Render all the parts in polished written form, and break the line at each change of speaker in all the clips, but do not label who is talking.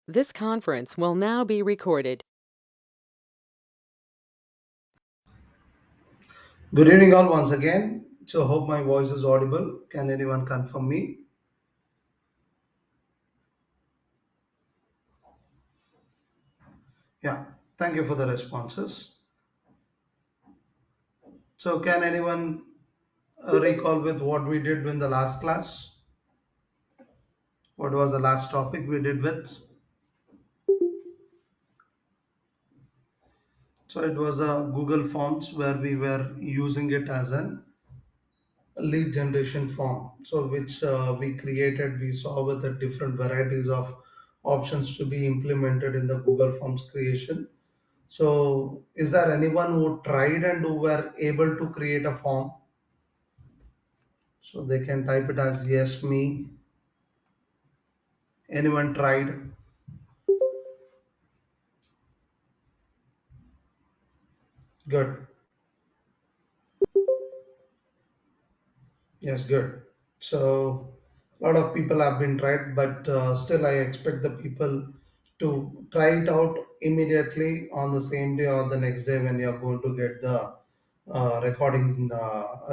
This conference will now be recorded.
Good evening, all, once again. So, hope my voice is audible. Can anyone confirm me? Yeah, thank you for the responses. So, can anyone recall with what we did in the last class? What was the last topic we did with? So, it was a Google Forms where we were using it as an lead generation form. So, which we created, we saw with the different varieties of options to be implemented in the Google Forms creation. So, is there anyone who tried and who were able to create a form? So they can type it as yes, me. Anyone tried? Good. Yes, good. So a lot of people have been tried, but still I expect the people to try it out immediately on the same day or the next day when you are going to get the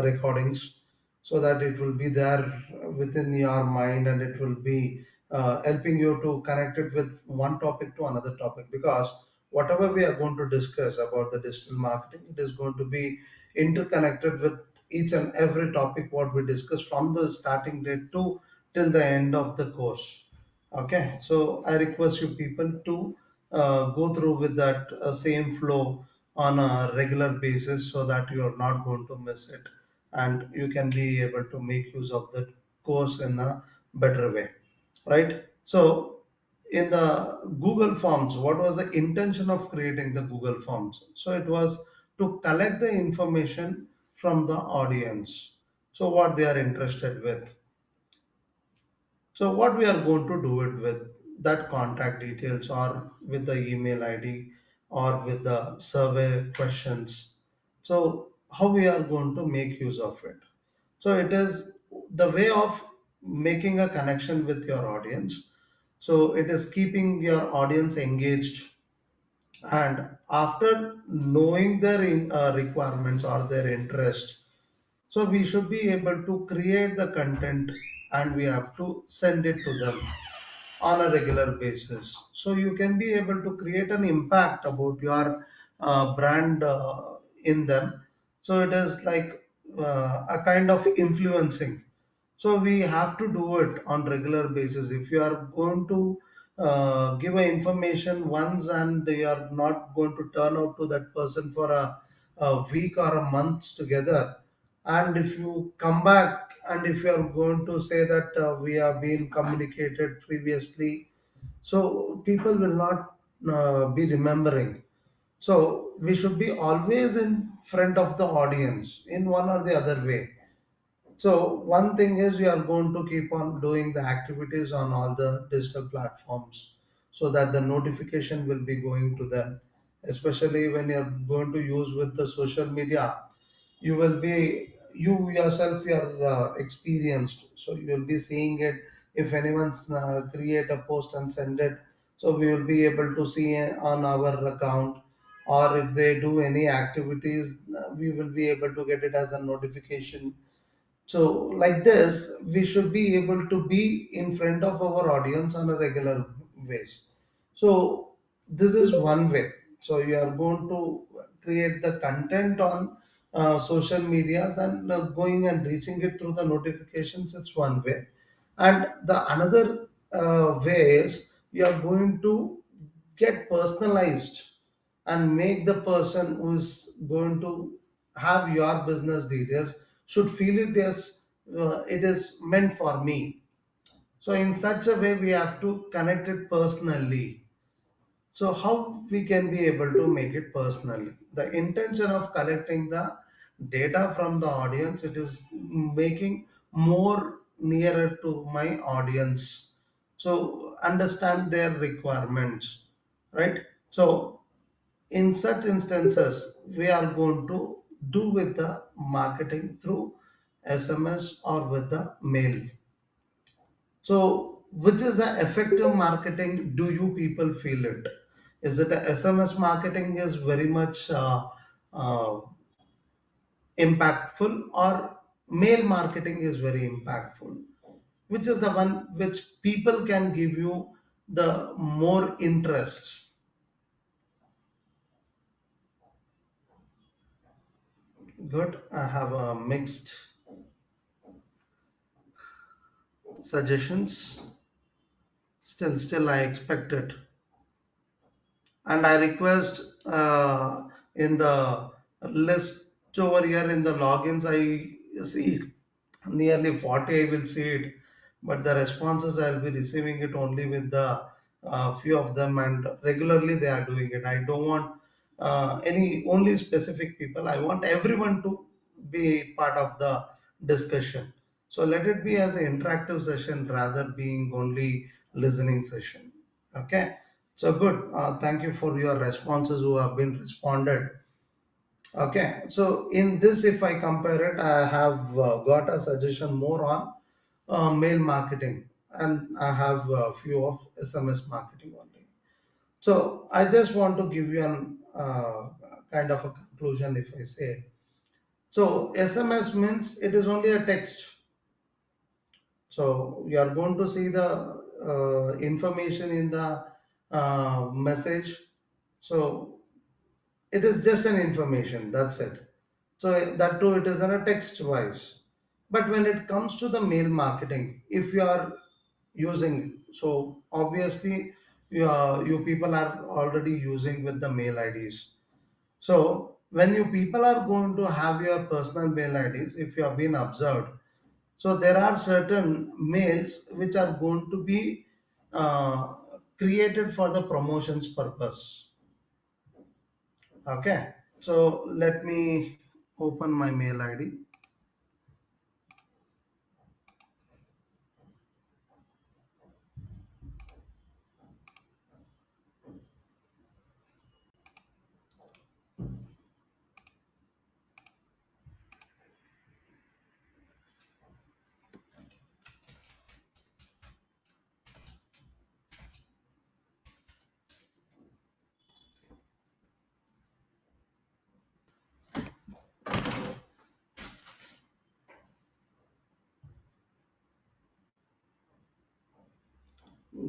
recordings, so that it will be there within your mind and it will be helping you to connect it with one topic to another topic, because whatever we are going to discuss about the digital marketing, it is going to be interconnected with each and every topic what we discuss from the starting date to till the end of the course. Okay, so I request you people to go through with that same flow on a regular basis, so that you are not going to miss it and you can be able to make use of the course in a better way, right? So in the Google Forms, what was the intention of creating the Google Forms? So it was to collect the information from the audience. So what they are interested with. So what we are going to do it with that contact details or with the email ID or with the survey questions. So how we are going to make use of it. So it is the way of making a connection with your audience. So it is keeping your audience engaged, and after knowing their requirements or their interest, so we should be able to create the content and we have to send it to them on a regular basis. So you can be able to create an impact about your brand in them. So it is like a kind of influencing. So we have to do it on regular basis. If you are going to give a information once and you are not going to turn out to that person for a week or a month together, and if you come back and if you are going to say that we have been communicated previously, so people will not be remembering. So we should be always in front of the audience in one or the other way. So one thing is we are going to keep on doing the activities on all the digital platforms, so that the notification will be going to them, especially when you're going to use with the social media. You will be, you yourself, you are experienced, so you will be seeing it. If anyone's create a post and send it, so we will be able to see on our account, or if they do any activities, we will be able to get it as a notification. So, like this, we should be able to be in front of our audience on a regular basis. So, this is one way. So, you are going to create the content on social medias and going and reaching it through the notifications. It's one way, and the another way is you are going to get personalized and make the person who is going to have your business details should feel it as it is meant for me. So in such a way we have to connect it personally. So how we can be able to make it personally? The intention of collecting the data from the audience, it is making more nearer to my audience. So understand their requirements, right? So in such instances, we are going to do with the marketing through SMS or with the mail. So which is the effective marketing? Do you people feel it? Is it a SMS marketing is very much uh, impactful, or mail marketing is very impactful? Which is the one which people can give you the more interest? Good. I have mixed suggestions. Still, I expect it, and I request in the list over here in the logins. I see nearly 40. I will see it, but the responses I'll be receiving it only with the few of them, and regularly they are doing it. I don't want any only specific people. I want everyone to be part of the discussion. So let it be as an interactive session rather being only listening session. Okay. So good. Thank you for your responses who have been responded. Okay. So in this, if I compare it, I have got a suggestion more on mail marketing, and I have a few of SMS marketing only. So I just want to give you an kind of a conclusion if I say. So SMS means it is only a text. So you are going to see the information in the message. So it is just an information, that's it. So that too, it is in a text wise. But when it comes to the mail marketing, if you are using, so obviously you people are already using with the mail IDs. So when you people are going to have your personal mail IDs, if you have been observed, so there are certain mails which are going to be uh, created for the promotions purpose. Okay, so let me open my mail ID.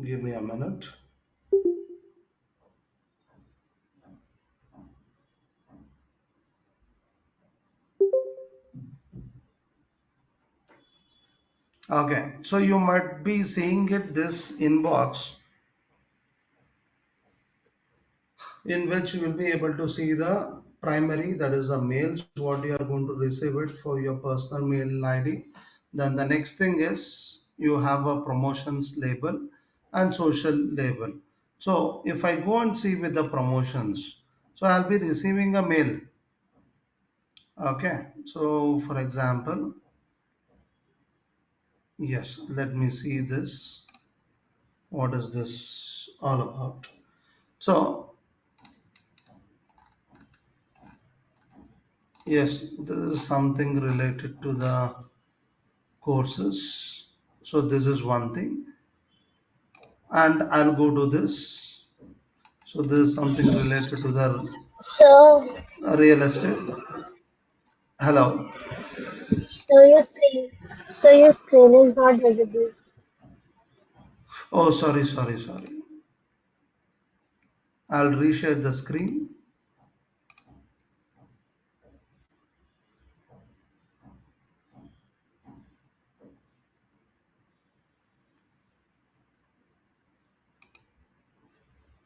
Give me a minute. Okay, so you might be seeing it this inbox, in which you will be able to see the primary, that is the mails what you are going to receive it for your personal mail ID. Then the next thing is you have a promotions label and social label. So if I go and see with the promotions, so I'll be receiving a mail. Okay, so for example, yes, let me see this. What is this all about? So yes, this is something related to the courses. So this is one thing, and I'll go to this. So this is something related to the
So,
real estate. Hello.
so your screen is not visible.
Oh, sorry. I'll reshare the screen.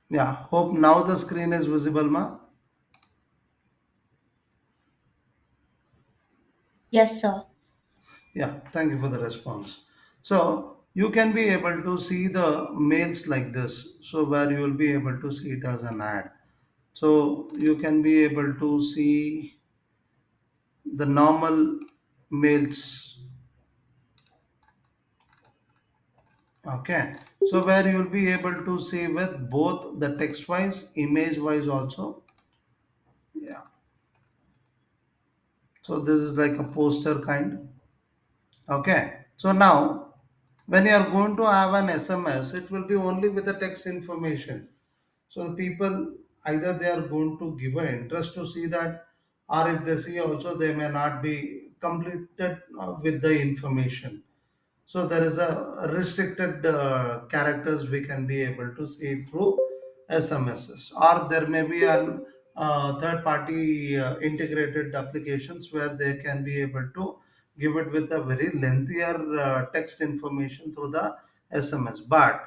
Yeah, hope now the screen is visible, ma.
Yes, sir.
Yeah, thank you for the response. So you can be able to see the mails like this. So where you will be able to see it as an ad. So you can be able to see the normal mails. Okay, so where you will be able to see with both the text wise, image wise also. Yeah, so this is like a poster kind. Okay, so now When you are going to have an SMS, it will be only with the text information. So the people, either they are going to give an interest to see that, or if they see also, they may not be completed with the information. So there is a restricted characters we can be able to see through SMSs, or there may be an third party integrated applications where they can be able to give it with a very lengthier text information through the SMS. But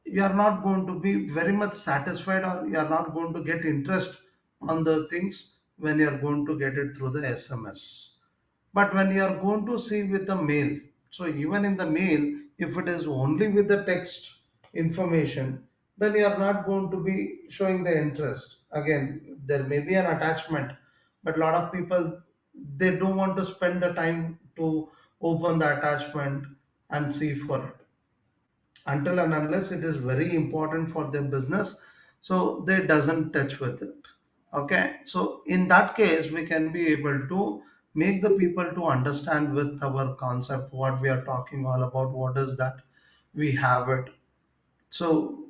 you are not going to be very much satisfied, or you are not going to get interest on the things when you are going to get it through the SMS. But when you are going to see with the mail, so even in the mail, if it is only with the text information, then you are not going to be showing the interest. Again, there may be an attachment, but a lot of people, they don't want to spend the time to open the attachment and see for it, until and unless it is very important for their business, so they doesn't touch with it. Okay, so in that case we can be able to make the people to understand with our concept what we are talking all about, what is that we have it. So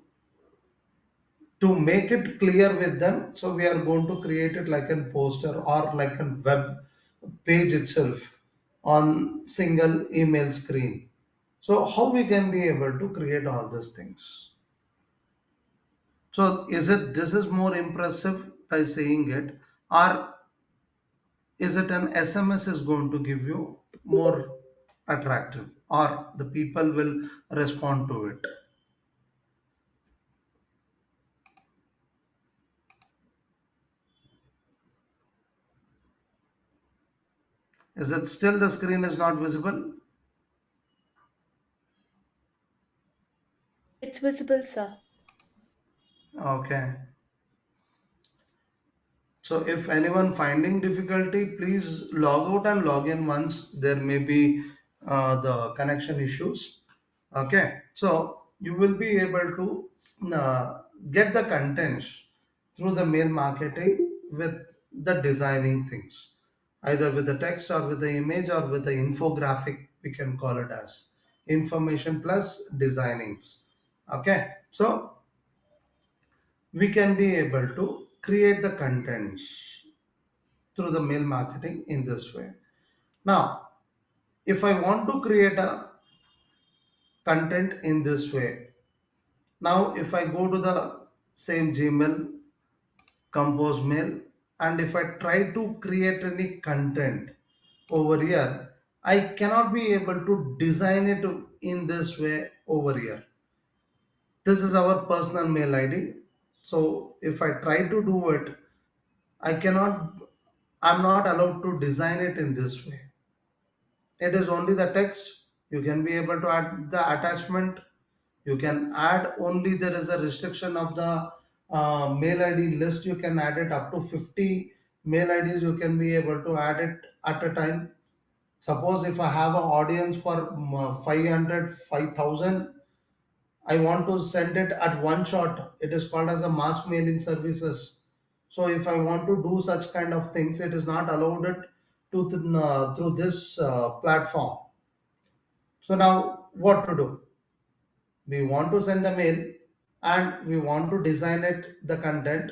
to make it clear with them, so we are going to create it like a poster or like a web page itself on single email screen. So how we can be able to create all these things? So is it this is more impressive by saying it, or is it an SMS is going to give you more attractive, or the people will respond to it? Is it still the screen is not visible?
It's visible, sir.
Okay. So if anyone finding difficulty, please log out and log in once. There may be the connection issues. Okay, so you will be able to get the contents through the mail marketing with the designing things, either with the text or with the image or with the infographic. We can call it as information plus designings. Okay, so we can be able to create the contents through the mail marketing in this way. Now, if I want to create a content in this way, now if I go to the same Gmail, compose mail, and if I try to create any content over here, I cannot be able to design it in this way over here. This is our personal mail ID. So if I try to do it, I cannot, I'm not allowed to design it in this way. It is only the text. You can be able to add the attachment. You can add only, there is a restriction of the mail ID list. You can add it up to 50 mail IDs. You can be able to add it at a time. Suppose if I have an audience for 500, 5,000, I want to send it at one shot. It is called as a mass mailing services. So if I want to do such kind of things, it is not allowed it to through this platform. So now what to do? We want to send the mail, and we want to design it, the content,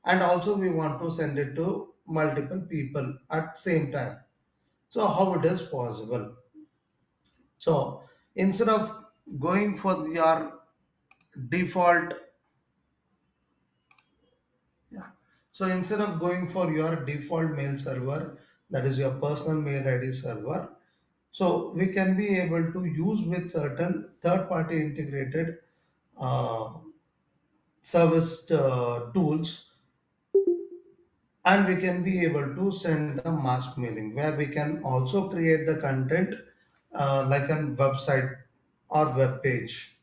and also we want to send it to multiple people at same time. So how it is possible? So instead of going for your default, yeah. So instead of going for your default mail server, that is your personal mail ID server, so we can be able to use with certain third party integrated uh, service tools, and we can be able to send the mass mailing where we can also create the content like a website or web page.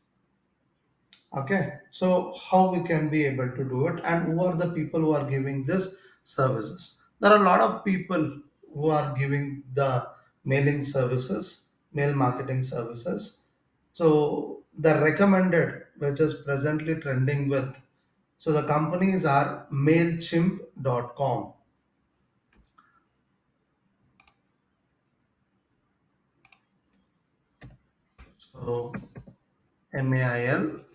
Okay, so how we can be able to do it, and who are the people who are giving this services? There are a lot of people who are giving the mailing services, mail marketing services. So the recommended, which is presently trending with, so the companies are mailchimp.com. So MAILCHIMP.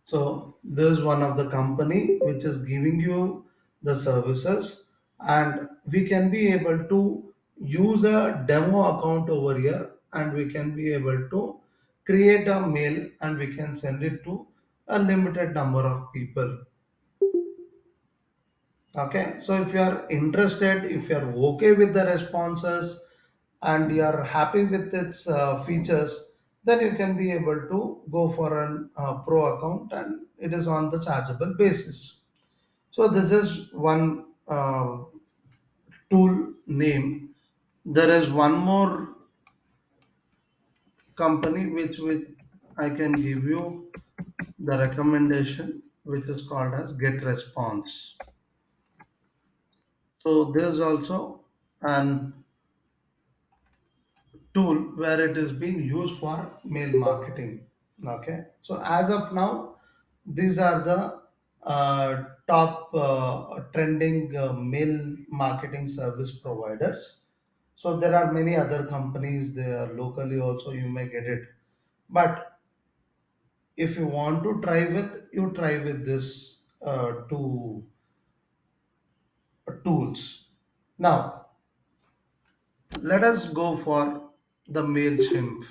So this is one of the company which is giving you the services, and we can be able to use a demo account over here, and we can be able to create a mail and we can send it to a limited number of people. Okay, so if you are interested, if you are okay with the responses and you are happy with its features, then you can be able to go for an pro account, and it is on the chargeable basis. So this is one tool name. There is one more company which I can give you the recommendation, which is called as Get Response. So there is also an tool where it is being used for mail marketing. Okay, so as of now, these are the top trending mail marketing service providers. So there are many other companies there locally also, you may get it, but if you want to try with, you try with this two tools. Now let us go for the MailChimp.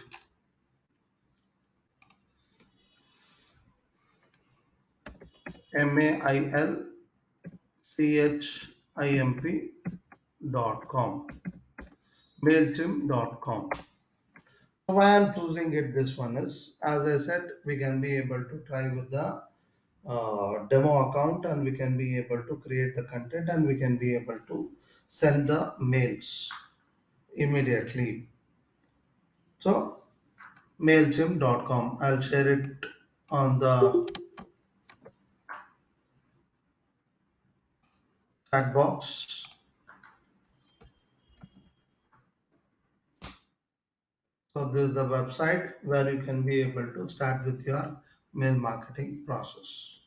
MAILCHIMP.com, MailChimp.com. Why I'm choosing it this one is, as I said, we can be able to try with the demo account, and we can be able to create the content, and we can be able to send the mails immediately. So MailChimp.com, I'll share it on the chat box. So this is a website where you can be able to start with your mail marketing process.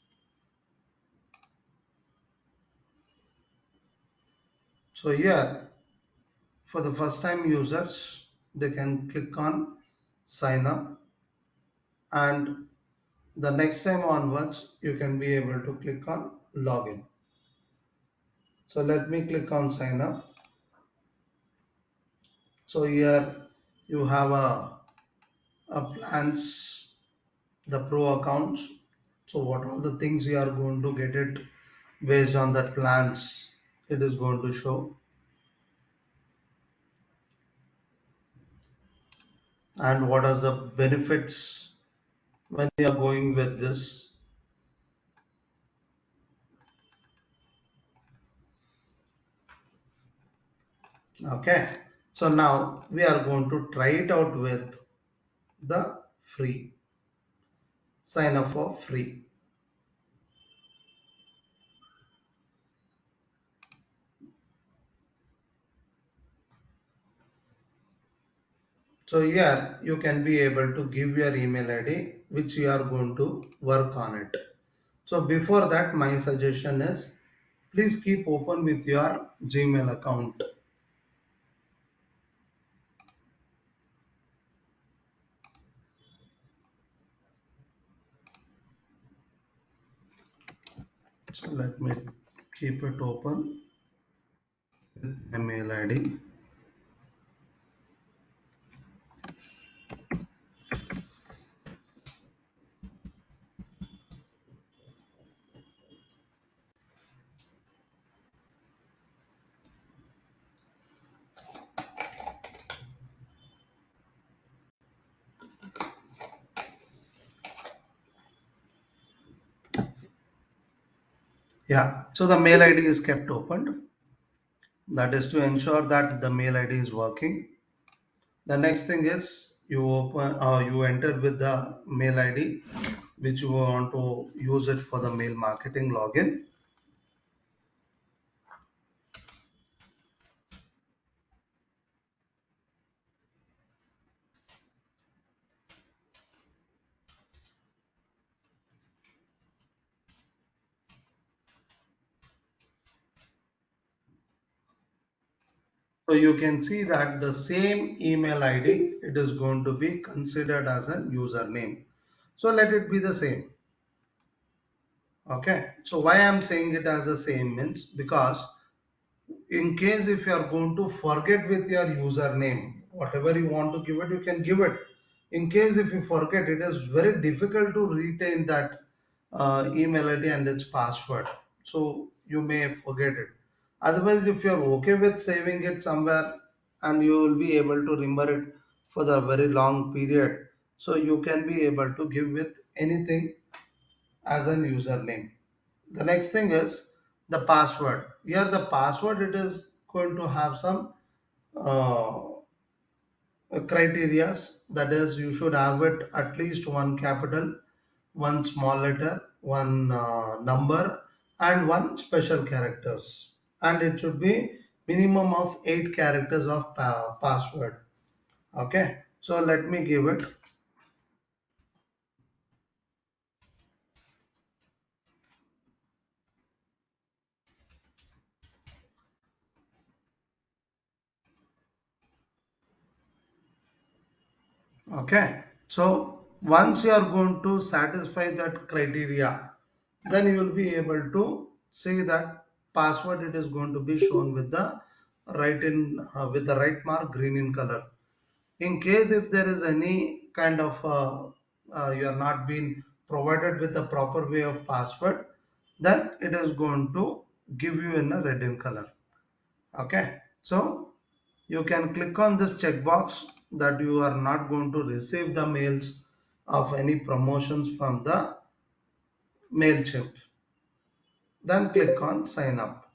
So here, for the first time users, they can click on sign up, and the next time onwards, you can be able to click on login. So let me click on sign up. So here you have a plans, the pro accounts. So what all the things we are going to get it based on that plans, it is going to show, and what are the benefits when you are going with this. Okay, so now we are going to try it out with the free, sign up for free. So here you can be able to give your email ID which you are going to work on it. So before that, my suggestion is, please keep open with your Gmail account. So let me keep it open with my mail ID. Yeah, so the mail ID is kept open. That is to ensure that the mail ID is working. The next thing is you open you enter with the mail ID which you want to use it for the mail marketing login. So you can see that the same email ID, it is going to be considered as a username. So let it be the same. Okay. So why I'm saying it as the same means because in case if you are going to forget with your username, whatever you want to give it, you can give it. In case if you forget, it is very difficult to retain that email id and its password, so you may forget it. Otherwise, if you are okay with saving it somewhere and you will be able to remember it for the very long period, so you can be able to give with anything as an username. The next thing is the password. Here the password, it is going to have some uh, criterias. That is, you should have it at least one capital, one small letter, one number, and one special characters. And it should be minimum of 8 characters of password. Okay. So let me give it. Okay. So once you are going to satisfy that criteria, then you will be able to see that password, it is going to be shown with the with the right mark green in color. In case if there is any kind of you are not being provided with the proper way of password, then it is going to give you in a red in color. Okay. So you can click on this checkbox that you are not going to receive the mails of any promotions from the MailChimp. Then click on sign up.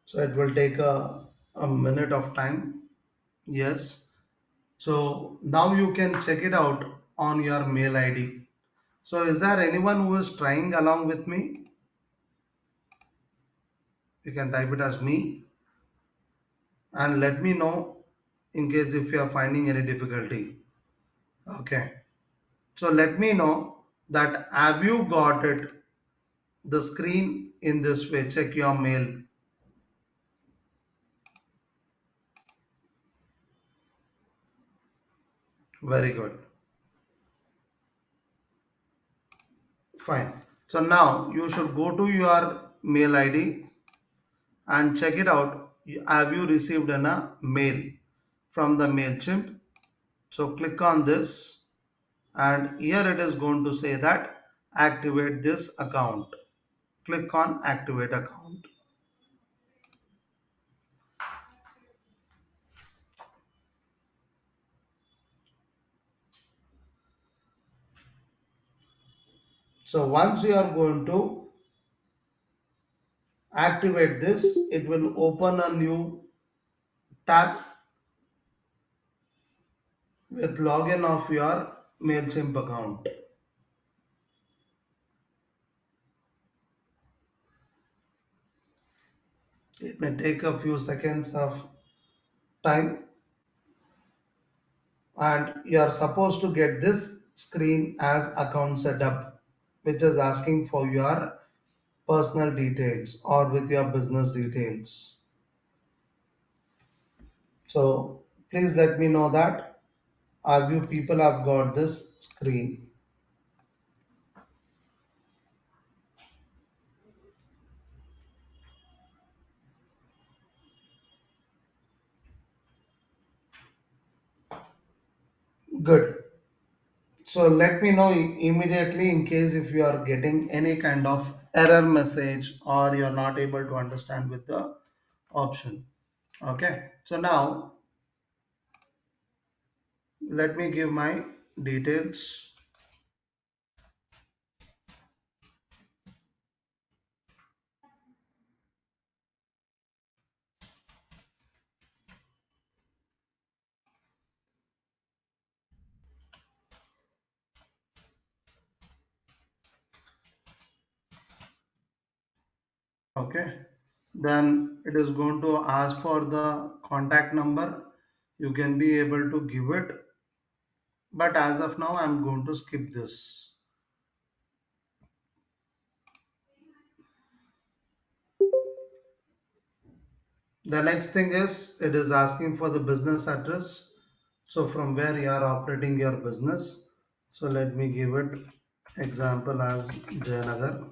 So it will take a minute of time. Yes. So now you can check it out on your mail ID. So is there anyone who is trying along with me? You can type it as me and let me know in case if you are finding any difficulty. Okay. So let me know that have you got it the screen in this way. Check your mail. Very good. Fine. So now you should go to your mail ID and check it out. Have you received a mail from the MailChimp? So click on this and here it is going to say that activate this account. Click on activate account. So once you are going to activate this, it will open a new tab with login of your MailChimp account. It may take a few seconds of time and you are supposed to get this screen as account setup, which is asking for your personal details or with your business details. So please let me know that have you people have got this screen. Good. So let me know immediately in case if you are getting any kind of error message or you're not able to understand with the option. Okay. So now let me give my details. Okay. Then it is going to ask for the contact number You can be able to give it, but as of now I'm going to skip this. The next thing is it is asking for the business address. So from where you are operating your business. So let me give it example as Jayanagar.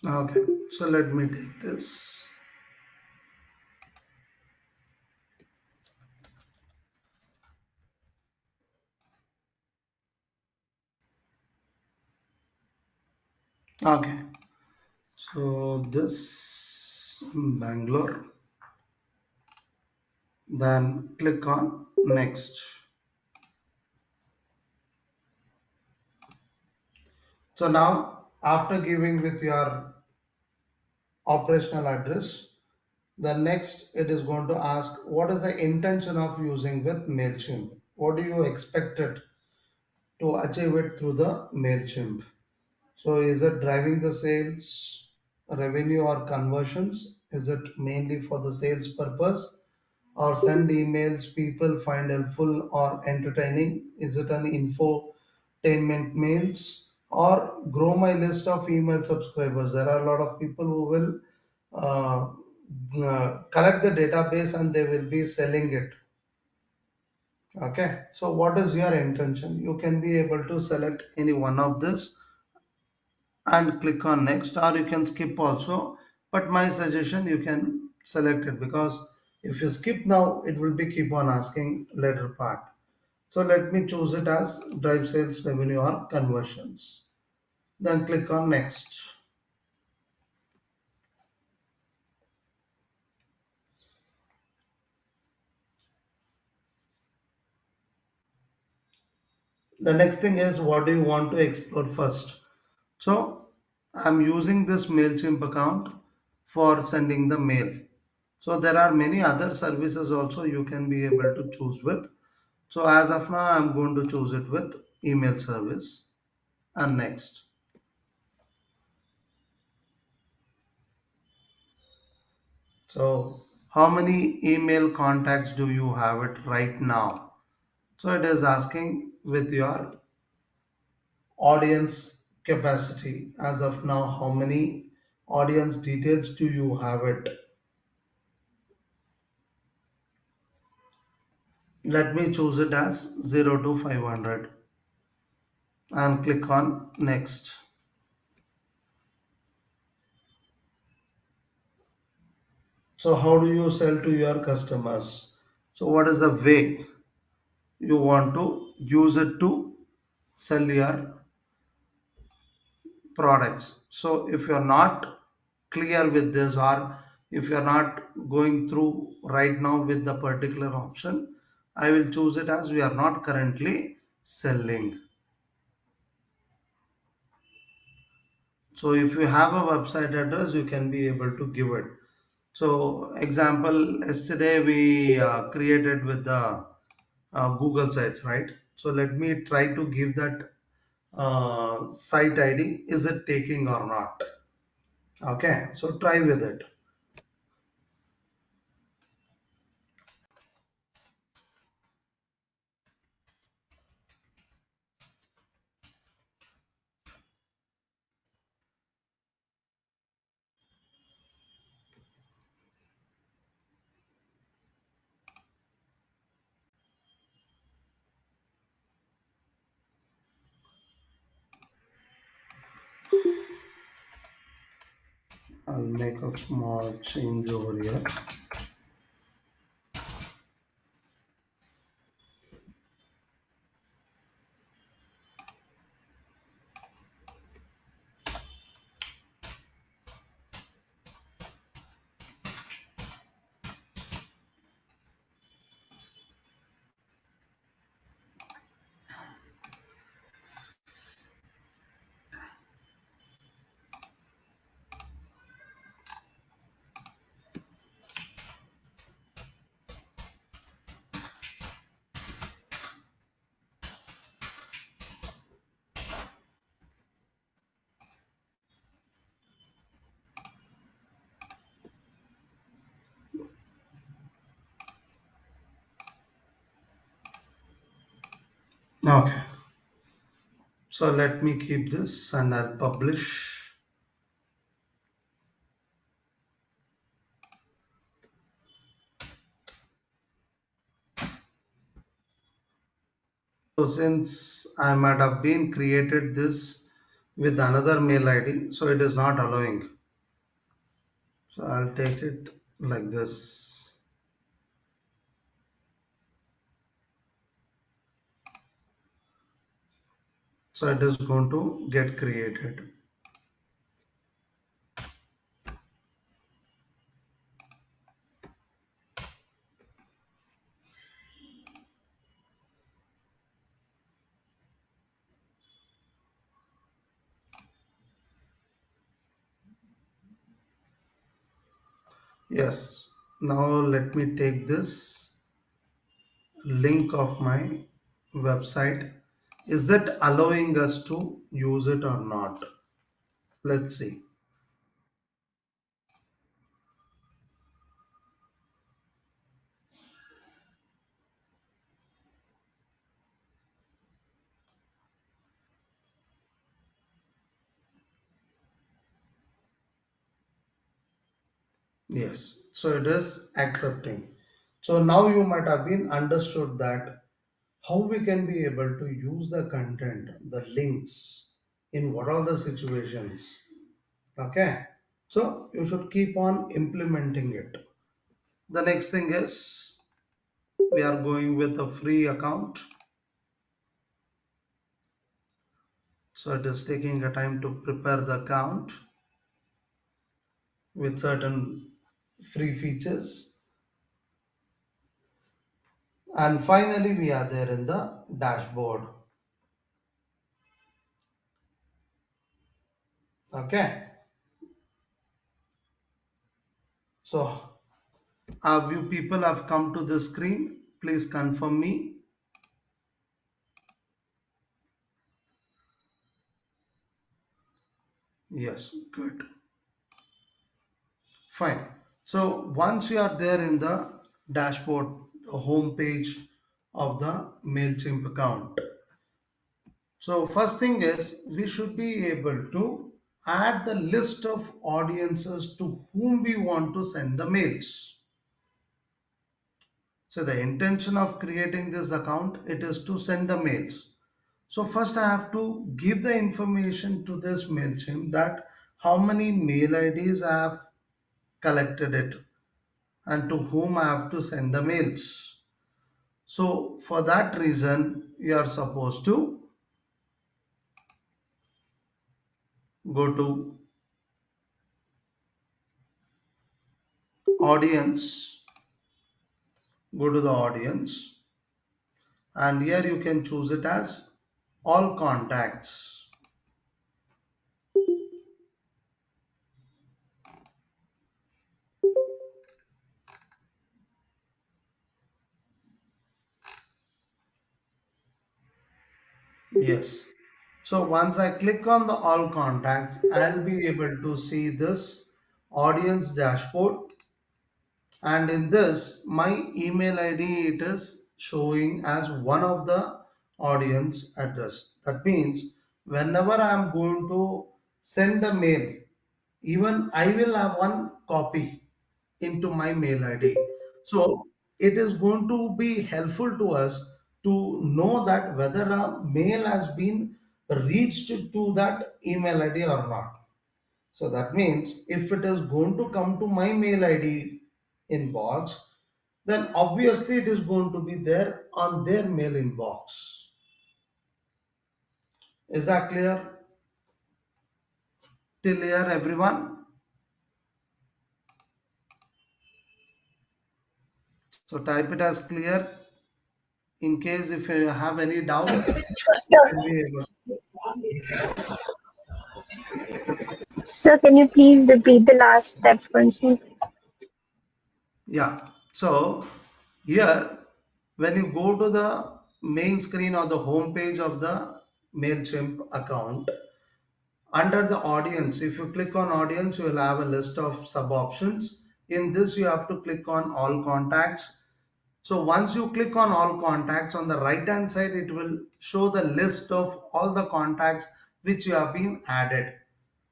Okay, so let me take this. Okay, so this Bangalore, then click on next. So now after giving with your operational address, the next it is going to ask what is the intention of using with MailChimp. What do you expect it to achieve it through the MailChimp? So is it driving the sales, revenue or conversions? Is it mainly for the sales purpose? Or send emails people find helpful or entertaining? Is it an infotainment mails? Or grow my list of email subscribers? There are a lot of people who will collect the database and they will be selling it. Okay, so what is your intention? You can be able to select any one of this and click on next, or you can skip also, but my suggestion you can select it, because if you skip now it will be keep on asking later part. So let me choose it as drive sales revenue or conversions, then click on next. The next thing is what do you want to explore first. So I'm using this MailChimp account for sending the mail. So there are many other services also you can be able to choose with. So as of now, I'm going to choose it with email service and next. So how many email contacts do you have it right now? So it is asking with your audience capacity. As of now, how many audience details do you have it? Let me choose it as 0 to 500 and click on next. So how do you sell to your customers? So what is the way you want to use it to sell your products? So if you're not clear with this, or if you're not going through right now with the particular option, I will choose it as we are not currently selling. So if you have a website address, you can be able to give it. So example, yesterday we created with the Google sites, right? So let me try to give that site ID. Is it taking or not? Okay, so try with it. I'll make a small change over here. Okay, so let me keep this and I'll publish. So since I might have been created this with another mail ID, so it is not allowing. So I'll take it like this. So it is going to get created. Yes. Now let me take this link of my website. Is it allowing us to use it or not? Let's see. Yes. So it is accepting. So now you might have been understood that how we can be able to use the content, the links in what are the situations. Okay. So you should keep on implementing it. The next thing is we are going with a free account. So it is taking a time to prepare the account with certain free features. And finally, we are there in the dashboard. Okay. So have you people have come to the screen? Please confirm me. Yes, good. Fine. So once you are there in the dashboard, the home page of the MailChimp account. So first thing is we should be able to add the list of audiences to whom we want to send the mails. So the intention of creating this account, it is to send the mails. So first I have to give the information to this MailChimp that how many mail IDs I have collected it and to whom I have to send the mails. So for that reason, you are supposed to go to audience, go to the audience, and here you can choose it as all contacts. Yes. So once I click on the all contacts, I'll be able to see this audience dashboard, and in this my email ID it is showing as one of the audience address. That means whenever I am going to send a mail, even I will have one copy into my mail ID. So it is going to be helpful to us to know that whether a mail has been reached to that email ID or not. So that means if it is going to come to my mail ID inbox, then obviously it is going to be there on their mail inbox. Is that clear till here, everyone? So type it as clear. In case if you have any doubt, you
Sir,
can be able.
sir, can you please repeat the last step once more?
Yeah. So here, when you go to the main screen or the home page of the MailChimp account, under the audience, if you click on audience, you will have a list of sub options. In this, you have to click on all contacts. So once you click on all contacts, on the right hand side it will show the list of all the contacts which you have been added.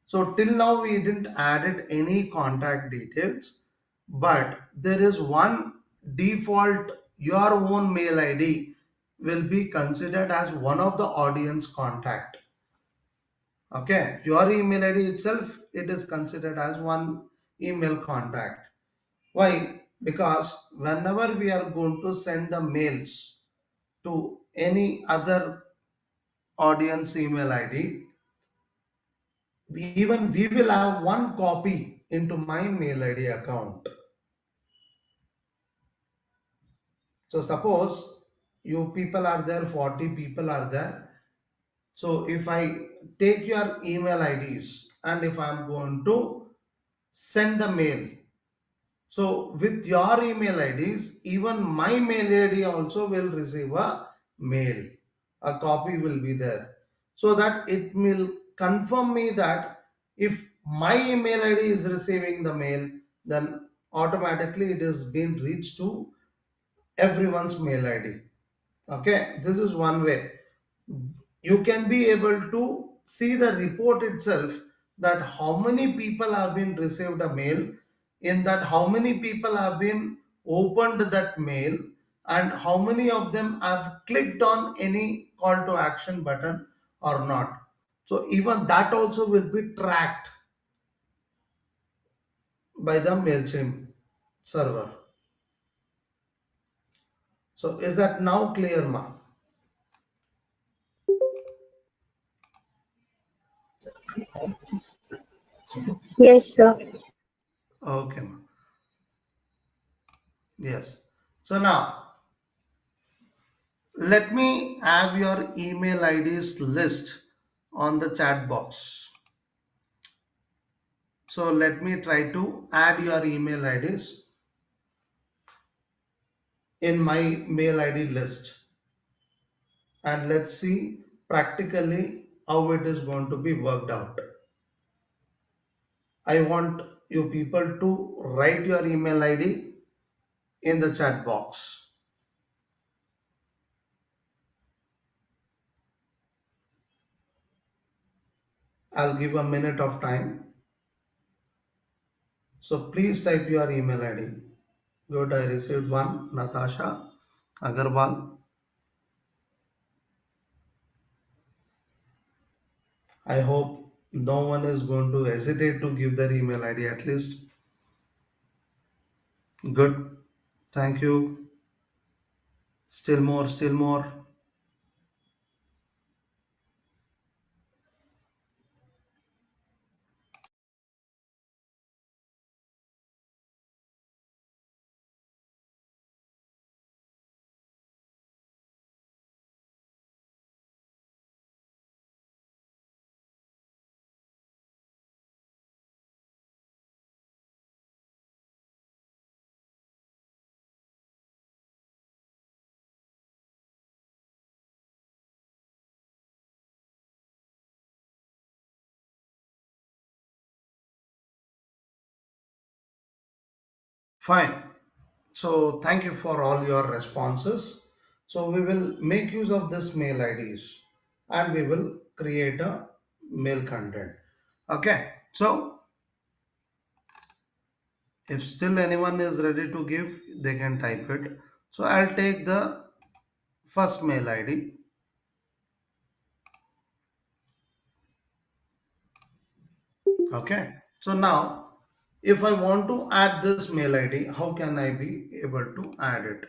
So till now we didn't added any contact details, but there is one default, your own mail ID will be considered as one of the audience contact. Okay, your email ID itself, it is considered as one email contact. Why? Because whenever we are going to send the mails to any other audience email ID, even we will have one copy into my mail ID account. So suppose you people are there, 40 people are there. So if I take your email IDs and if I'm going to send the mail, so with your email IDs, even my mail ID also will receive a mail. A copy will be there. So that it will confirm me that if my email ID is receiving the mail, then automatically it is being reached to everyone's mail ID. Okay, this is one way. You can be able to see the report itself, that how many people have been received a mail, in that how many people have been opened that mail, and how many of them have clicked on any call to action button or not. So even that also will be tracked by the MailChimp server. So is that now clear, ma?
Yes, sir.
Okay, ma. Yes. So now let me have your email IDs list on the chat box. So let me try to add your email IDs in my mail ID list, and let's see practically how it is going to be worked out. I want you people to write your email ID in the chat box. I'll give a minute of time. So please type your email ID. Good, I received one. Natasha Agarwal. I hope no one is going to hesitate to give their email ID at least. Good. Thank you. Still more, still more. Fine. So thank you for all your responses. So we will make use of this mail IDs and we will create a mail content. Okay. So if still anyone is ready to give, they can type it. So I'll take the first mail ID. Okay. So now if I want to add this mail ID, how can I be able to add it?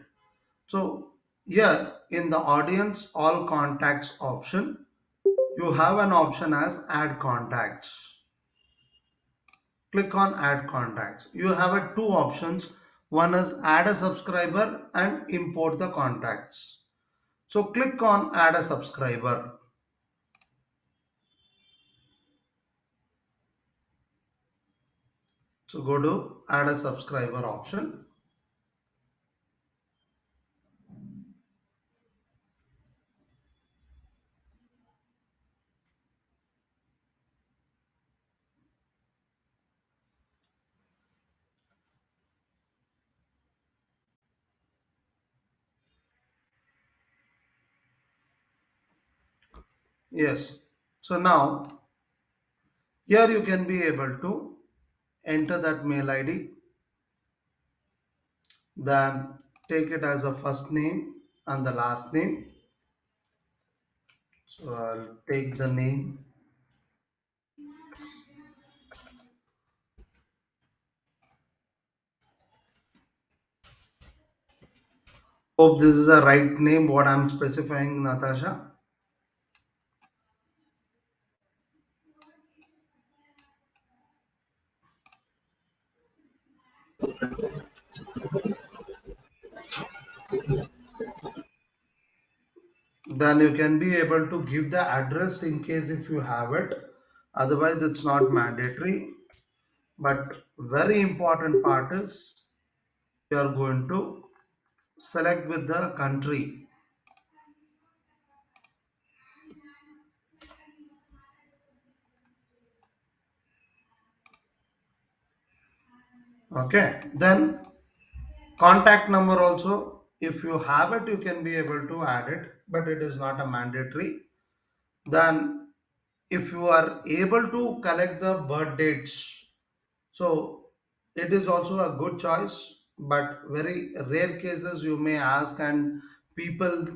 So here in the audience all contacts option, you have an option as add contacts. Click on add contacts. You have two options. One is add a subscriber and import the contacts. So click on add a subscriber. So go to add a subscriber option. Yes. So now here you can be able to enter that mail ID, then take it as a first name and the last name. So I'll take the name. Hope this is the right name what I'm specifying, Natasha. Then you can be able to give the address in case if you have it. Otherwise, it's not mandatory. But very important part is you are going to select with the country. Okay. Then contact number also, if you have it, you can be able to add it, but it is not a mandatory. Then if you are able to collect the birth dates, so it is also a good choice, but very rare cases you may ask and people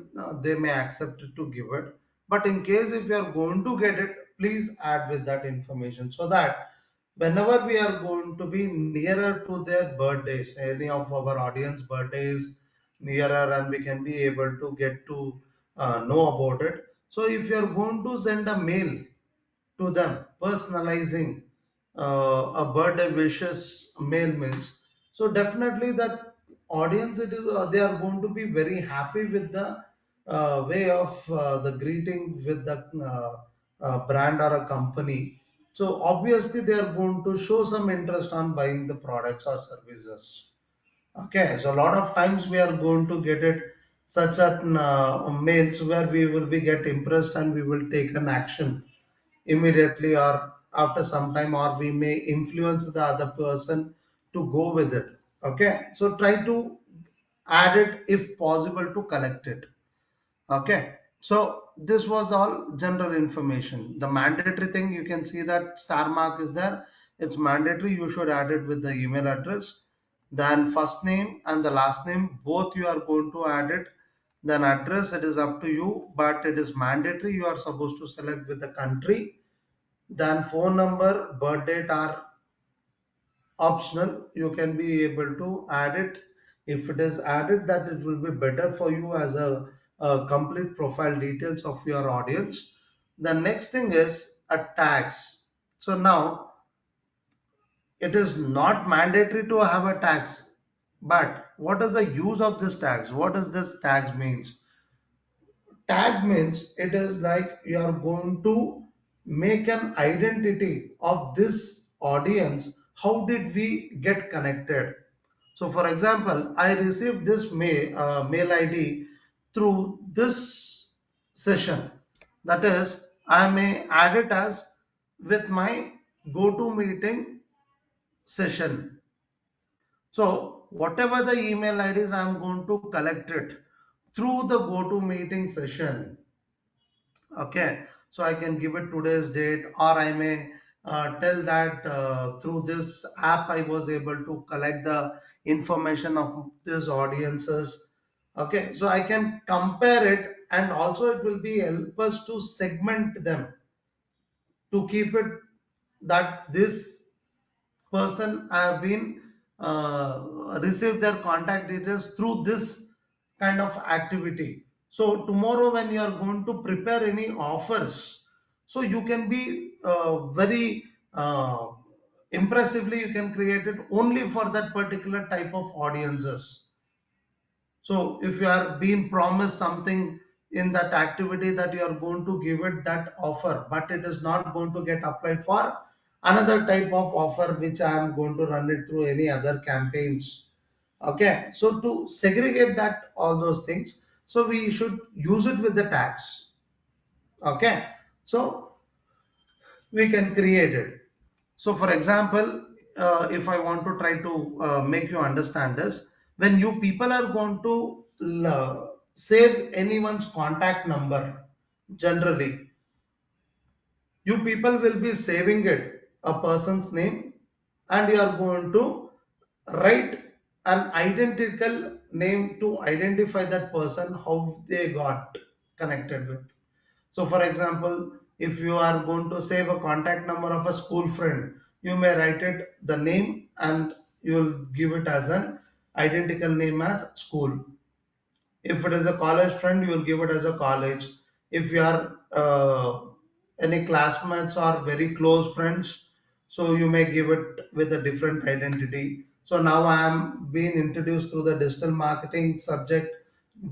they may accept it to give it. But in case if you are going to get it, please add with that information so that whenever we are going to be nearer to their birthdays, any of our audience birthdays nearer, and we can be able to get to know about it. So if you are going to send a mail to them personalizing a birthday wishes mail means, so definitely that audience it is they are going to be very happy with the way of the greeting with the brand or a company. So obviously they are going to show some interest on buying the products or services. Okay, so a lot of times we are going to get it such at mails where we will be get impressed and we will take an action immediately or after some time, or we may influence the other person to go with it. Okay, so try to add it if possible to collect it. Okay, so this was all general information. The mandatory thing, you can see that star mark is there. It's mandatory, you should add it with the email address, then first name and the last name both you are going to add it. Then address, it is up to you, but it is mandatory, you are supposed to select with the country. Then phone number, birth date are optional. You can be able to add it. If it is added, that it will be better for you as a complete profile details of your audience. The next thing is a tags. So now it is not mandatory to have a tags, but what is the use of this tags? What does this tags means? Tag means it is like you are going to make an identity of this audience. How did we get connected? So, for example, I received this mail ID through this session. That is, I may add it as with my go to meeting session. So, whatever the email IDs, I am going to collect it through the go to meeting session. Okay, so I can give it today's date, or I may tell that through this app I was able to collect the information of these audiences. Okay, so I can compare it, and also it will be help us to segment them to keep it that this person have been received their contact details through this kind of activity. So tomorrow when you are going to prepare any offers, so you can be very impressively you can create it only for that particular type of audiences. So if you are being promised something in that activity that you are going to give it that offer, but it is not going to get applied for another type of offer which I am going to run it through any other campaigns. Okay, so to segregate that all those things, so we should use it with the tags. Okay, so we can create it. So, for example, if I want to try to make you understand this, when you people are going to save anyone's contact number, generally. You people will be saving it, a person's name, and you are going to write an identical name to identify that person, how they got connected with. So, for example, if you are going to save a contact number of a school friend, you may write it the name and you will give it as an identical name as school. If it is a college friend, you will give it as a college. If you are any classmates or very close friends, so you may give it with a different identity. So now I am being introduced through the digital marketing subject,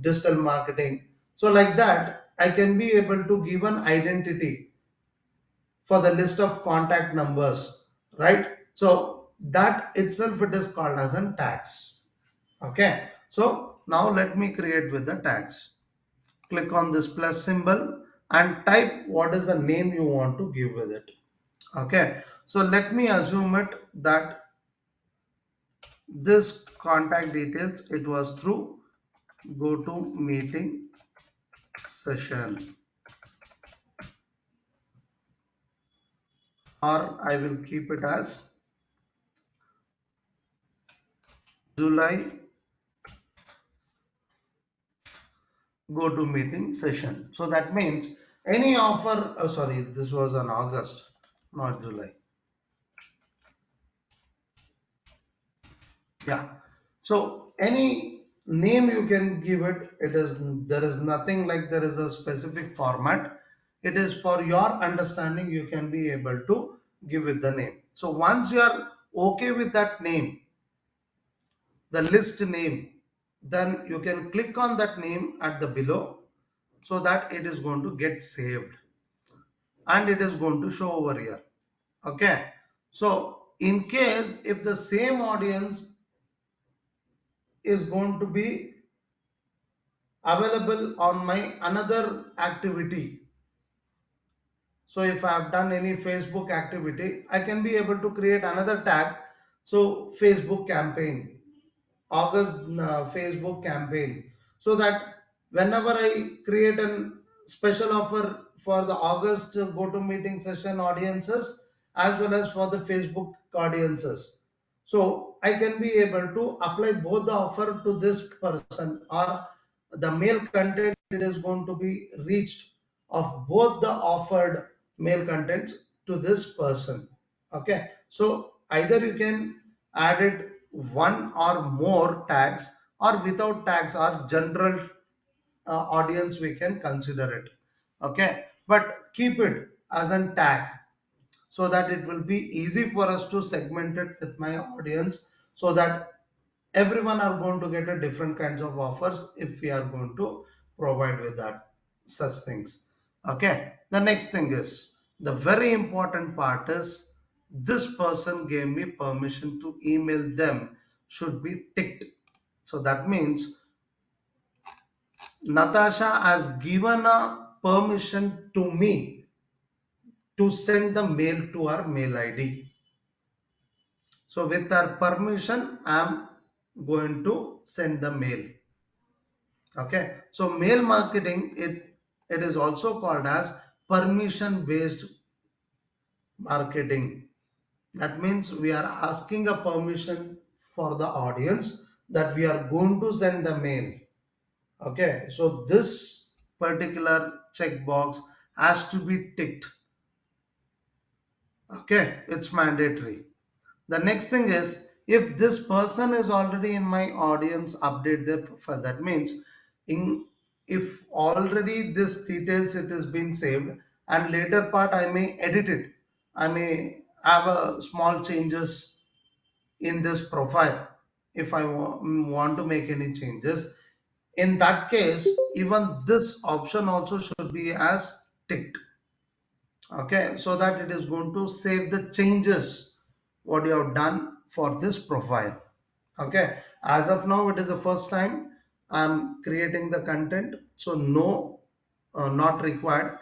digital marketing. So like that, I can be able to give an identity for the list of contact numbers, right? So that itself it is called as an tags. Okay. So now let me create with the tags. Click on this plus symbol and type what is the name you want to give with it. Okay. So let me assume it that this contact details it was through go to meeting session, or I will keep it as July go to meeting session. So that means any offer, oh sorry, this was on August, not July. Yeah. So any name you can give it, it is there is nothing like there is a specific format. It is for your understanding, you can be able to give it the name. So once you are okay with that name, the list name, then you can click on that name at the below so that it is going to get saved and it is going to show over here. Okay. So in case if the same audience is going to be available on my another activity, so if I have done any Facebook activity, I can be able to create another tag. So Facebook campaign, August Facebook campaign, so that whenever I create a special offer for the August go to meeting session audiences as well as for the Facebook audiences, so I can be able to apply both the offer to this person, or the mail content it is going to be reached of both the offered mail contents to this person. Okay, so either you can add it one or more tags, or without tags or general audience we can consider it. Okay, but keep it as a tag so that it will be easy for us to segment it with my audience, so that everyone are going to get a different kinds of offers if we are going to provide with that such things. Okay, the next thing is the very important part is this person gave me permission to email them should be ticked. So that means Natasha has given a permission to me to send the mail to her mail ID. So with her permission, I am going to send the mail. Okay. So mail marketing, it is also called as permission based marketing. That means we are asking a permission for the audience that we are going to send the mail. Okay. So this particular checkbox has to be ticked. Okay. It's mandatory. The next thing is, if this person is already in my audience, update their profile. That means in if already this details it has been saved and later part I may edit it. I may have a small changes in this profile if I want to make any changes. In that case, even this option also should be as ticked. Okay, so that it is going to save the changes what you have done for this profile. Okay, as of now it is the first time I'm creating the content, so no, not required.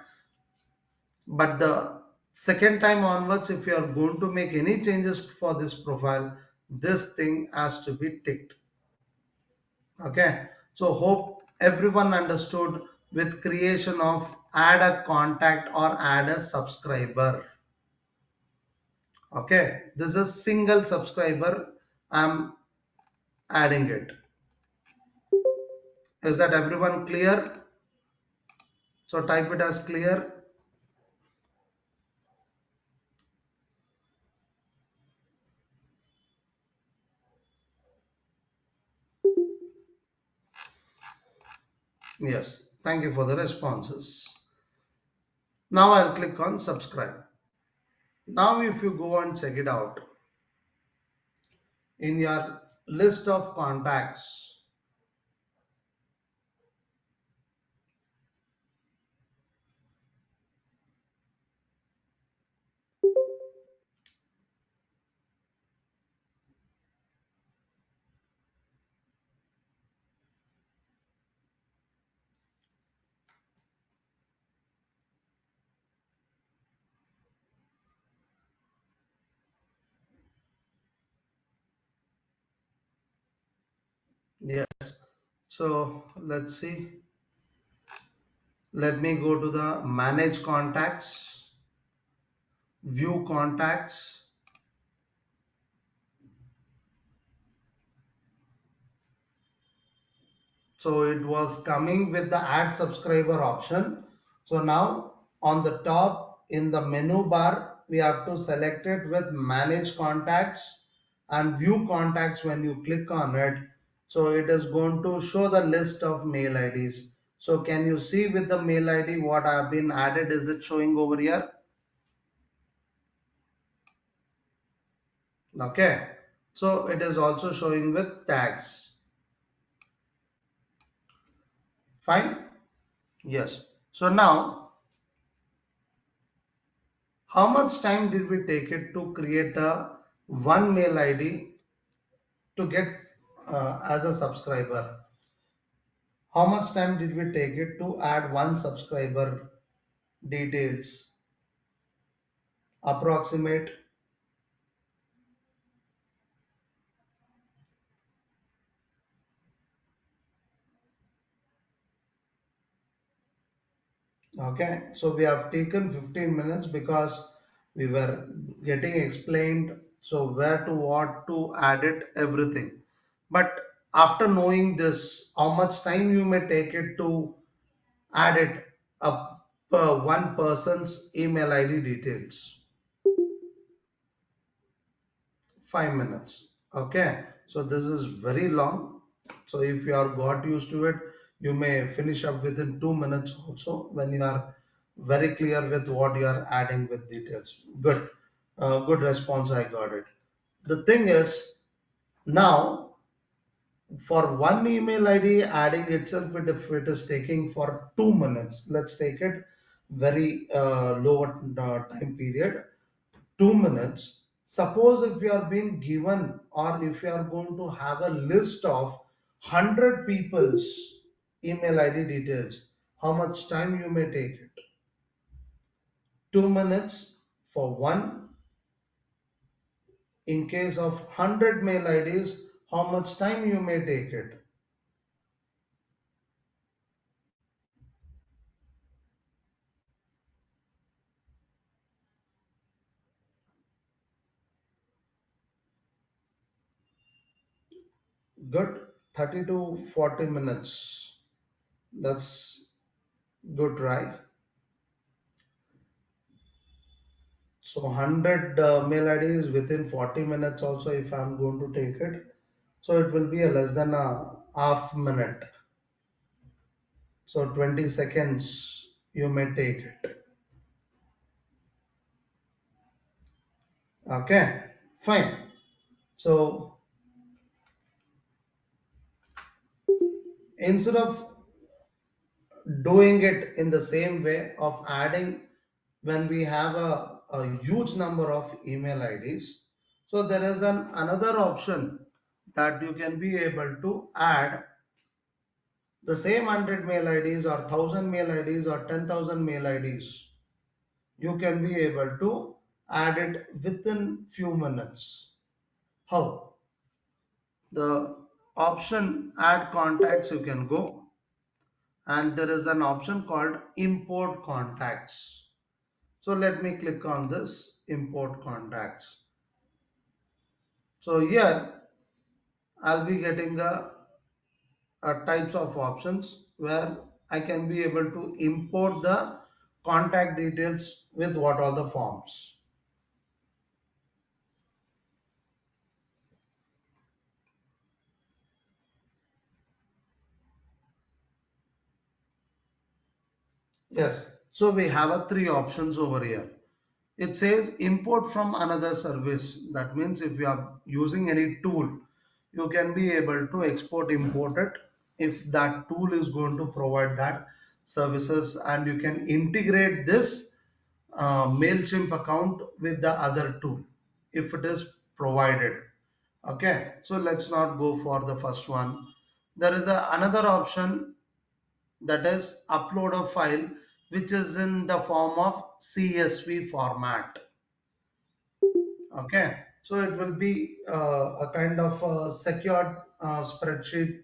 But the second time onwards, if you are going to make any changes for this profile, this thing has to be ticked. Okay, so hope everyone understood with creation of add a contact or add a subscriber. Okay, this is a single subscriber. I'm adding it. Is that everyone clear? So type it as clear. Yes, thank you for the responses. Now I'll click on subscribe. Now if you go and check it out in your list of contacts, yes. So let's see. Let me go to the manage contacts, view contacts. So it was coming with the add subscriber option. So now on the top in the menu bar, we have to select it with manage contacts and view contacts. When you click on it, so it is going to show the list of mail IDs. So can you see with the mail ID what have been added? Is it showing over here? Okay. So it is also showing with tags. Fine. Yes. So now how much time did we take it to create a one mail ID to get as a subscriber? How much time did we take it to add one subscriber details? Approximate. Okay, so we have taken 15 minutes because we were getting explained. So where to what to add it, everything. But after knowing this, how much time you may take it to add it up per one person's email ID details? 5 minutes. Okay, so this is very long. So if you are got used to it, you may finish up within 2 minutes also when you are very clear with what you are adding with details. Good, good response. I got it. The thing is now for one email ID adding itself, if it is taking for 2 minutes, let's take it very lower time period. 2 minutes. Suppose if you are being given or if you are going to have a list of 100 people's email ID details, how much time you may take it? 2 minutes for one. In case of 100 mail IDs, how much time you may take it? Good. 30 to 40 minutes. That's good, right? So 100 mail IDs within 40 minutes also if I'm going to take it. So it will be a less than a half minute. So 20 seconds you may take it. Okay, fine. So instead of doing it in the same way of adding when we have a huge number of email IDs, so there is another option that you can be able to add the same 100 mail IDs or 1000 mail IDs or 10,000 mail IDs. You can be able to add it within few minutes. How? The option add contacts, you can go and there is an option called import contacts. So let me click on this import contacts. So here I'll be getting a types of options where I can be able to import the contact details with what are the forms. Yes, so we have a three options over here. It says import from another service. That means if you are using any tool, you can be able to export import it if that tool is going to provide that services, and you can integrate this MailChimp account with the other tool if it is provided. Okay, so let's not go for the first one. There is another option, that is upload a file which is in the form of CSV format. Okay, so it will be a kind of a secured spreadsheet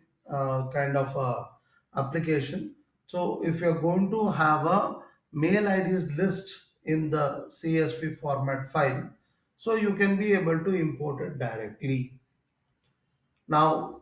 kind of application. So if you're going to have a mail IDs list in the CSV format file, so you can be able to import it directly. Now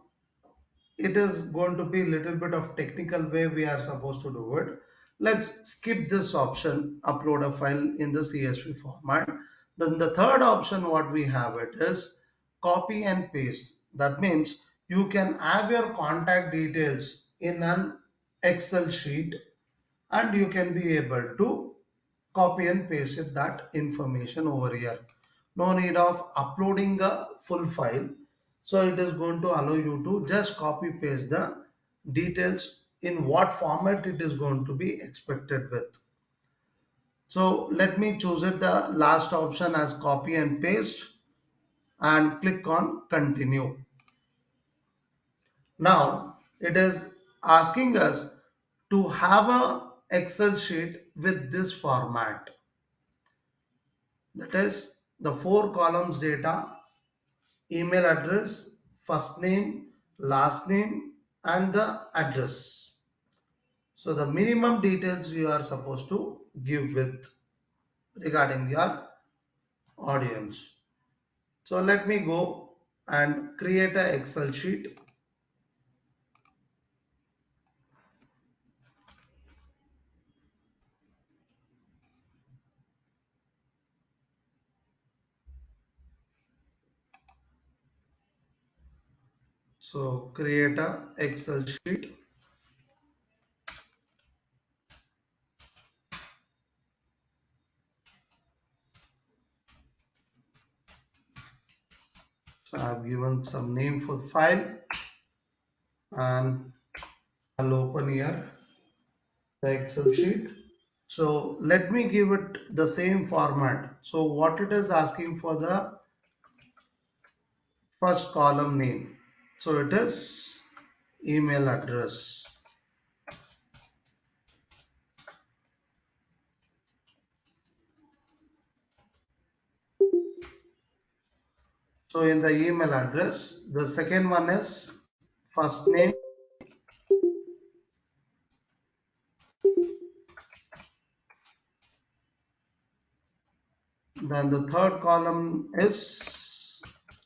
it is going to be a little bit of technical way we are supposed to do it. Let's skip this option, upload a file in the CSV format. Then the third option what we have it is copy and paste. That means you can have your contact details in an Excel sheet, and you can be able to copy and paste it, that information over here. No need of uploading a full file. So it is going to allow you to just copy paste the details in what format it is going to be expected with. So let me choose it the last option as copy and paste and click on continue. Now it is asking us to have a Excel sheet with this format, that is the four columns data, email address, first name, last name, and the address. So the minimum details you are supposed to give with regarding your audience. So let me go and create a Excel sheet. So create a Excel sheet. So I have given some name for the file, and I'll open here the Excel sheet. So let me give it the same format. So what it is asking for the first column name. So it is email address. So in the email address, the second one is first name. Then the third column is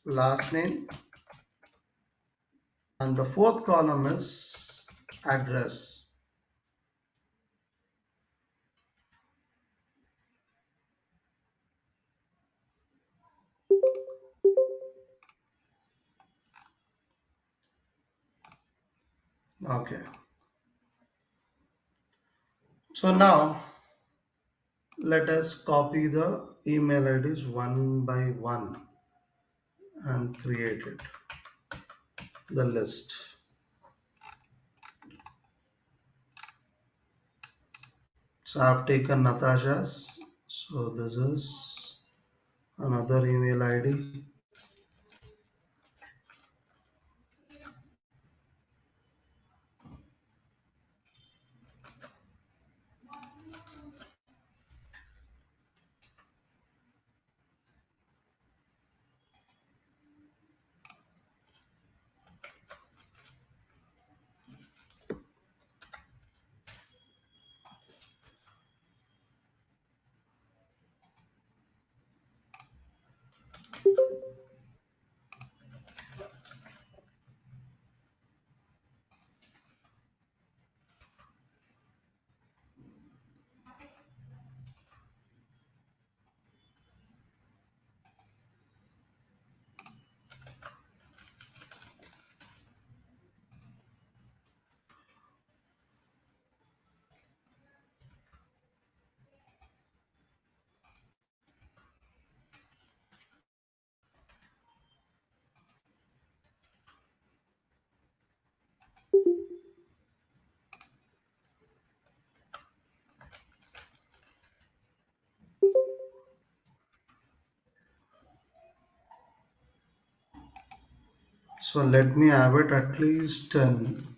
last name. And the fourth column is address. Okay. So now let us copy the email IDs one by one and create it, the list. So I've taken Natasha's. So this is another email ID. So let me have it at least 10.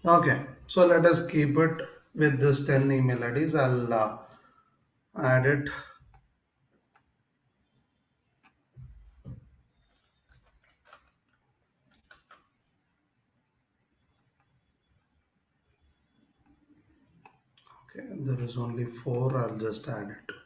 Okay, so let us keep it with this 10 email IDs. I'll add it. Okay, there is only 4. I'll just add it.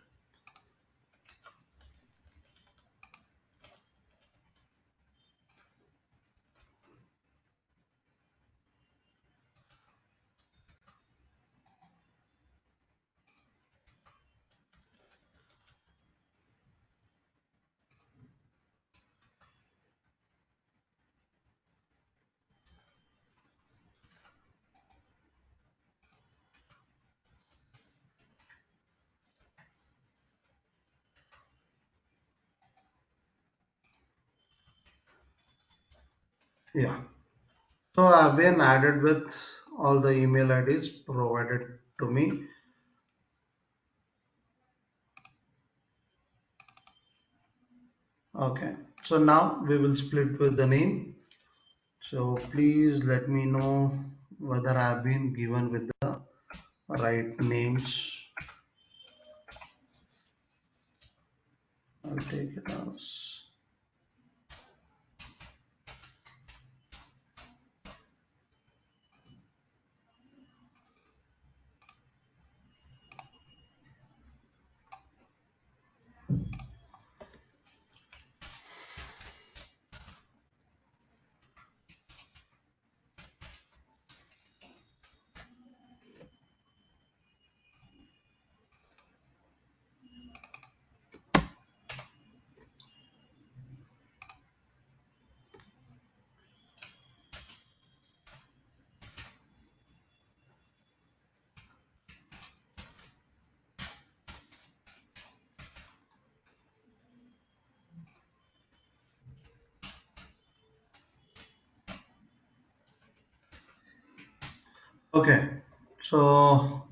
Yeah. So I've been added with all the email IDs provided to me. Okay. So now we will split with the name. So please let me know whether I've been given with the right names. I'll take it as. Okay. So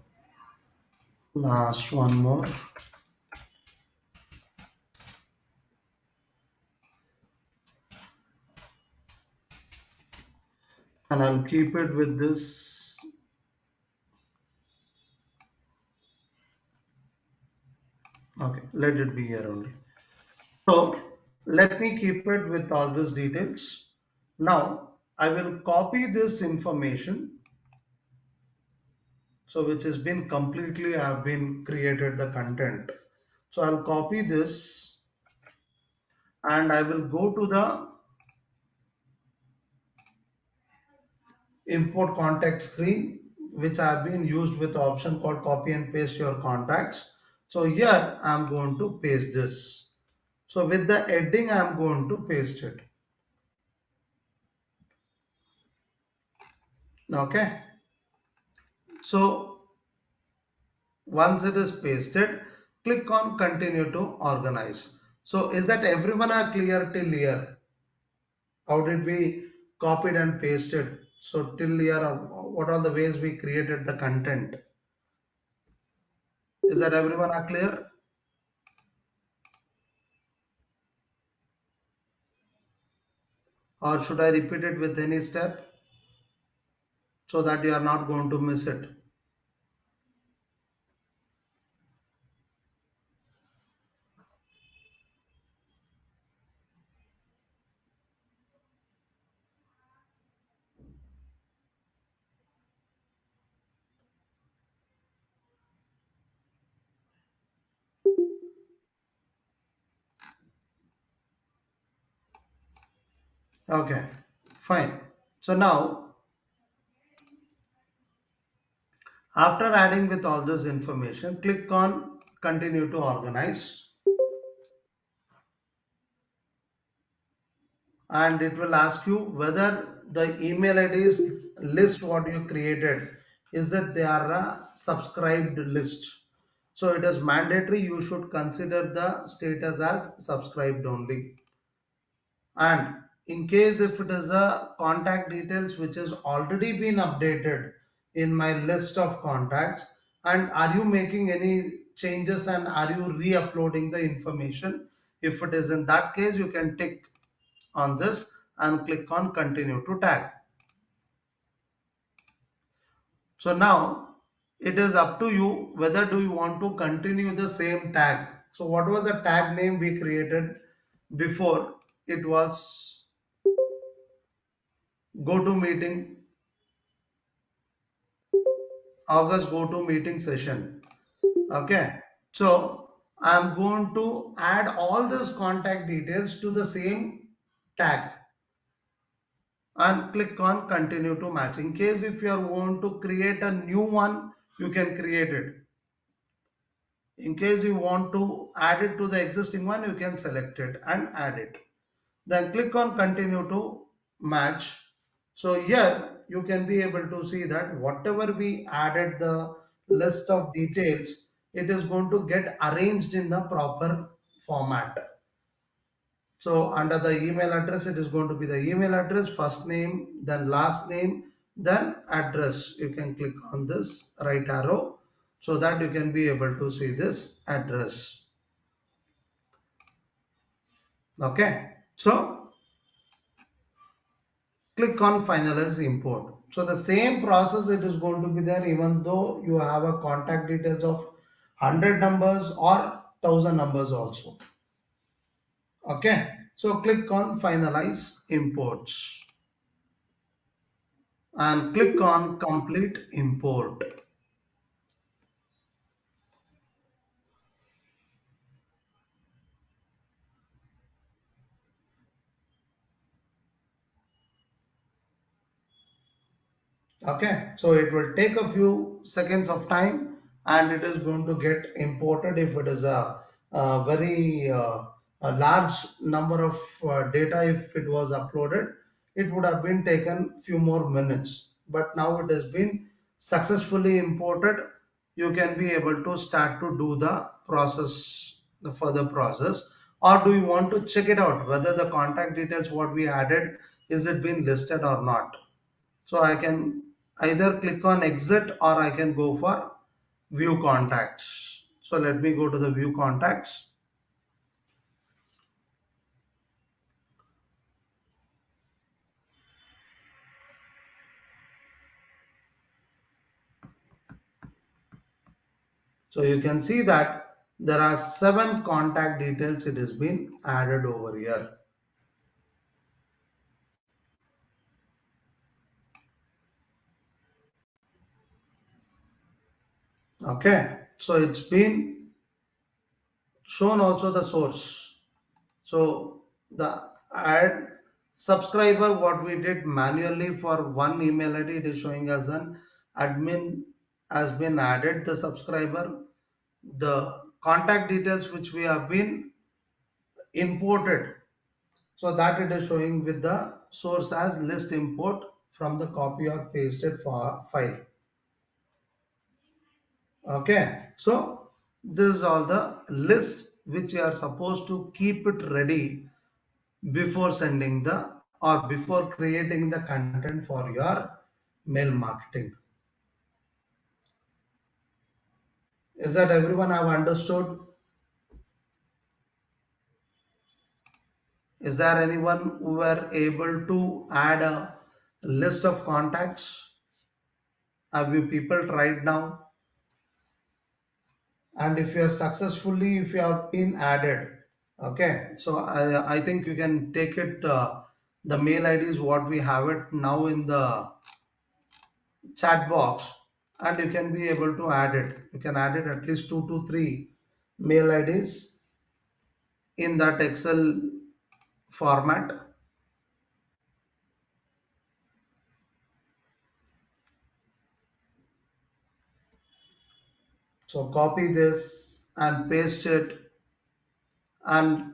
last one more. And I'll keep it with this. Okay, let it be here only. So let me keep it with all these details. Now I will copy this information. So which has been completely have been created the content. So I'll copy this and I will go to the import contact screen which have been used with the option called copy and paste your contacts. So here I'm going to paste this. So with the heading I'm going to paste it. Okay. So once it is pasted, click on continue to organize. So is that everyone are clear till here? How did we copied and pasted? So till here, what are the ways we created the content? Is that everyone are clear? Or should I repeat it with any step so that you are not going to miss it? Okay, fine. So now, after adding with all this information, click on continue to organize and it will ask you whether the email IDs list what you created is that they are a subscribed list. So it is mandatory you should consider the status as subscribed only. And in case if it is a contact details which has already been updated in my list of contacts, and are you making any changes and are you re-uploading the information? If it is in that case, you can tick on this and click on continue to tag. So now it is up to you whether do you want to continue the same tag. So what was the tag name we created before? It was go to meeting, August go to meeting session. Okay. So I'm going to add all those contact details to the same tag and click on continue to match. In case if you want to create a new one, you can create it. In case you want to add it to the existing one, you can select it and add it. Then click on continue to match. So here you can be able to see that whatever we added the list of details, it is going to get arranged in the proper format. So under the email address, it is going to be the email address, first name, then last name, then address. You can click on this right arrow so that you can be able to see this address. Okay. So click on finalize import. So the same process it is going to be there even though you have a contact details of 100 numbers or 1000 numbers also. Okay. So click on finalize imports and click on complete import. Okay, so it will take a few seconds of time and it is going to get imported. If it is a very a large number of data, if it was uploaded, it would have been taken few more minutes, but now it has been successfully imported. You can be able to start to do the process, the further process. Or do you want to check it out whether the contact details what we added is it been listed or not? So I can either click on exit or I can go for view contacts. So let me go to the view contacts. So you can see that there are 7 contact details it has been added over here. Okay, so it's been shown also the source. So the add subscriber what we did manually for one email ID, it is showing as an admin has been added the subscriber. The contact details which we have been imported, so that it is showing with the source as list import from the copy or pasted file. Okay, so this is all the list which you are supposed to keep it ready before sending the or before creating the content for your mail marketing. Is that everyone have understood? Is there anyone who were able to add a list of contacts? Have you people tried now? And if you are successfully, if you have been added, okay. So I think you can take it. The mail ID is what we have it now in the chat box, and you can be able to add it. You can add it at least 2 to 3 mail IDs in that Excel format. So copy this and paste it and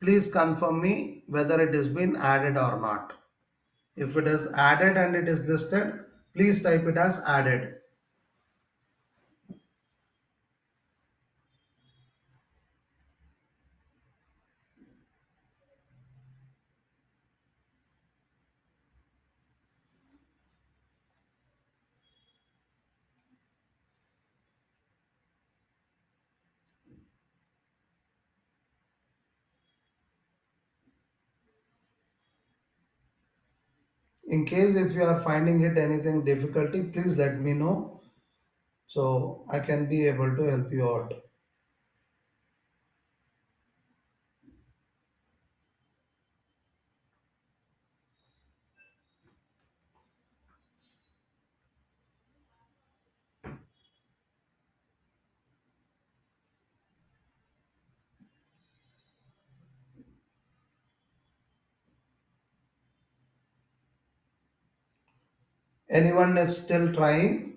please confirm me whether it has been added or not. If it is added and it is listed, please type it as added. In case if you are finding it anything difficulty, please let me know so I can be able to help you out. Anyone is still trying?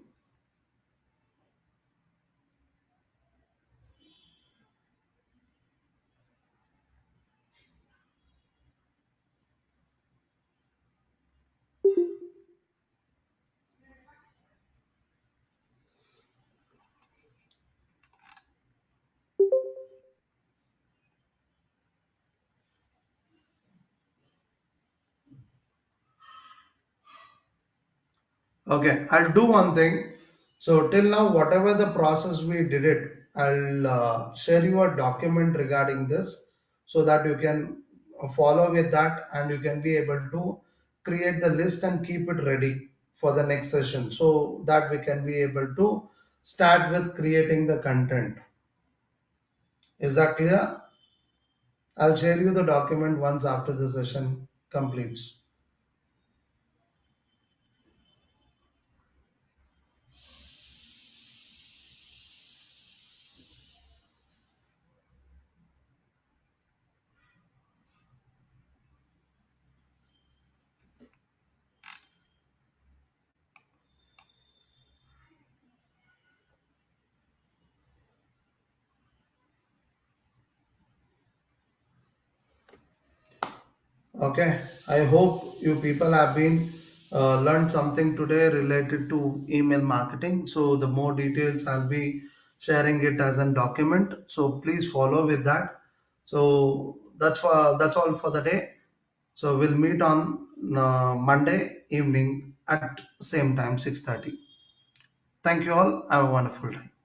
Okay, I'll do one thing. So till now, whatever the process we did it, I'll share you a document regarding this so that you can follow with that and you can be able to create the list and keep it ready for the next session so that we can be able to start with creating the content. Is that clear? I'll share you the document once after the session completes. Okay, I hope you people have been learned something today related to email marketing. So the more details I'll be sharing it as a document. So please follow with that. So that's all for the day. So we'll meet on Monday evening at same time 6:30. Thank you all. Have a wonderful day.